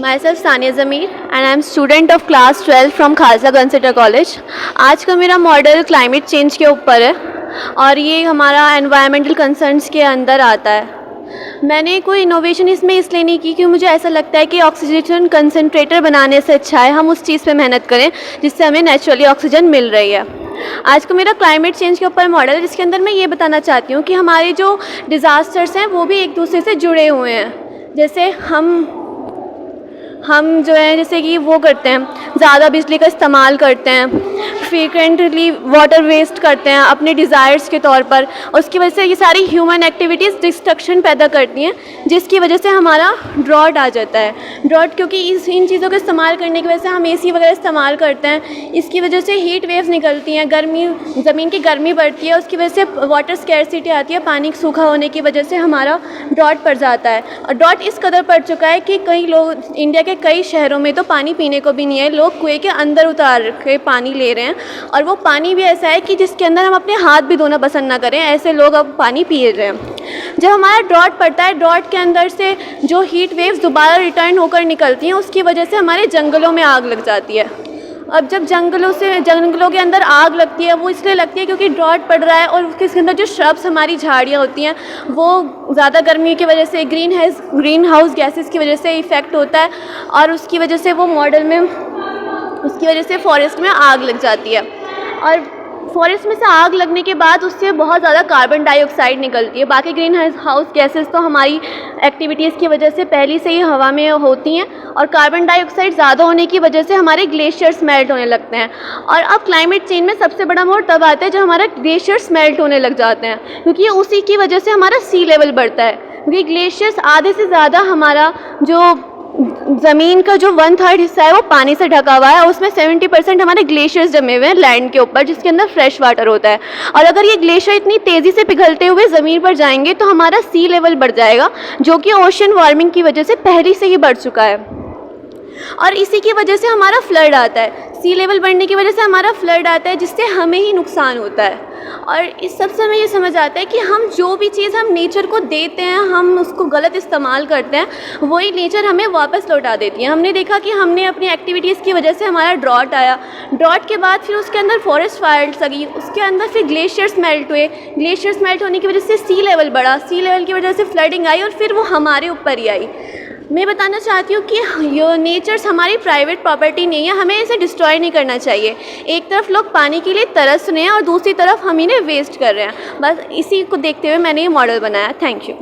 Myself Sania Zamir and I am student of class 12 from Khalsa consider college. आज का मेरा model climate change के ऊपर है और ये हमारा एनवायरमेंटल कंसर्न्स के अंदर आता है। मैंने कोई इनोवेशन इसमें इसलिए नहीं की क्योंकि मुझे ऐसा लगता है कि ऑक्सीजन कंसनट्रेटर बनाने से अच्छा है हम उस चीज़ पे मेहनत करें जिससे हमें नेचुरली ऑक्सीजन मिल रही है। आज का मेरा क्लाइमेट चेंज के ऊपर मॉडल है जिसके अंदर मैं ये बताना चाहती हूँ कि हमारे जो डिज़ास्टर्स हैं वो भी एक दूसरे से जुड़े हुए हैं। जैसे हम जो है जैसे कि वो करते हैं, ज़्यादा बिजली का इस्तेमाल करते हैं, फ्रीक्वेंटली वाटर वेस्ट करते हैं अपने डिज़ायर्स के तौर पर। उसकी वजह से ये सारी ह्यूमन एक्टिविटीज़ डिस्ट्रक्शन पैदा करती हैं जिसकी वजह से हमारा ड्रॉट आ जाता है। ड्रॉट क्योंकि इन चीज़ों का इस्तेमाल करने की वजह से हम एसी वगैरह इस्तेमाल करते हैं, इसकी वजह से हीट वेव्स निकलती हैं, गर्मी ज़मीन की गर्मी बढ़ती है, उसकी वजह से वाटर स्कैरसिटी आती है, पानी सूखा होने की वजह से हमारा ड्रॉट पड़ जाता है। और ड्रॉट इस कदर पड़ चुका है कि कई लोग इंडिया के कई शहरों में तो पानी पीने को भी नहीं है, लोग कुएं के अंदर उतार के पानी ले रहे हैं और वो पानी भी ऐसा है कि जिसके अंदर हम अपने हाथ भी धोना पसंद ना करें, ऐसे लोग अब पानी पी रहे हैं। जब हमारा ड्रॉट पड़ता है, ड्रॉट के अंदर से जो हीट वेव्स दोबारा रिटर्न होकर निकलती हैं उसकी वजह से हमारे जंगलों में आग लग जाती है। अब जब जंगलों के अंदर आग लगती है वो इसलिए लगती है क्योंकि ड्रॉट पड़ रहा है और उसके अंदर जो श्रब्स हमारी झाड़ियाँ होती हैं वो ज़्यादा गर्मी की वजह से ग्रीन हाउस गैसेस की वजह से इफ़ेक्ट होता है और उसकी वजह से फॉरेस्ट में आग लग जाती है। और फॉरेस्ट में से आग लगने के बाद उससे बहुत ज़्यादा कार्बन डाइऑक्साइड निकलती है। बाकी ग्रीन हाउस गैसेस तो हमारी एक्टिविटीज़ की वजह से पहले से ही हवा में होती हैं और कार्बन डाइऑक्साइड ज़्यादा होने की वजह से हमारे ग्लेशियर्स मेल्ट होने लगते हैं। और अब क्लाइमेट चेंज में सबसे बड़ा मोड़ तब आता है जब हमारे ग्लेशियर्स मेल्ट होने लग जाते हैं, क्योंकि उसी की वजह से हमारा सी लेवल बढ़ता है। क्योंकि ग्लेशियर्स आधे से ज़्यादा हमारा जो ज़मीन का जो 1/3 हिस्सा है वो पानी से ढका हुआ है, उसमें 70% हमारे ग्लेशियर्स जमे हुए हैं लैंड के ऊपर जिसके अंदर फ्रेश वाटर होता है। और अगर ये ग्लेशियर इतनी तेज़ी से पिघलते हुए ज़मीन पर जाएंगे तो हमारा सी लेवल बढ़ जाएगा, जो कि ओशन वार्मिंग की वजह से पहले से ही बढ़ चुका है। और इसी की वजह से हमारा फ्लड आता है, सी लेवल बढ़ने की वजह से हमारा फ्लड आता है जिससे हमें ही नुकसान होता है। और इस सब से हमें ये समझ आता है कि हम जो भी चीज़ हम नेचर को देते हैं, हम उसको गलत इस्तेमाल करते हैं, वही नेचर हमें वापस लौटा देती है। हमने देखा कि हमने अपनी एक्टिविटीज़ की वजह से हमारा ड्रॉट आया, ड्रॉट के बाद फिर उसके अंदर फॉरेस्ट फायर्स लगी, उसके अंदर फिर ग्लेशियर्स मेल्ट हुए, ग्लेशियर्स मेल्ट होने की वजह से सी लेवल बढ़ा, सी लेवल की वजह से फ्लडिंग आई और फिर वो हमारे ऊपर ही आई। मैं बताना चाहती हूँ कि ये नेचर्स हमारी प्राइवेट प्रॉपर्टी नहीं है, हमें इसे डिस्ट्रॉय नहीं करना चाहिए। एक तरफ लोग पानी के लिए तरस रहे हैं और दूसरी तरफ हम इन्हें वेस्ट कर रहे हैं। बस इसी को देखते हुए मैंने ये मॉडल बनाया। Thank you.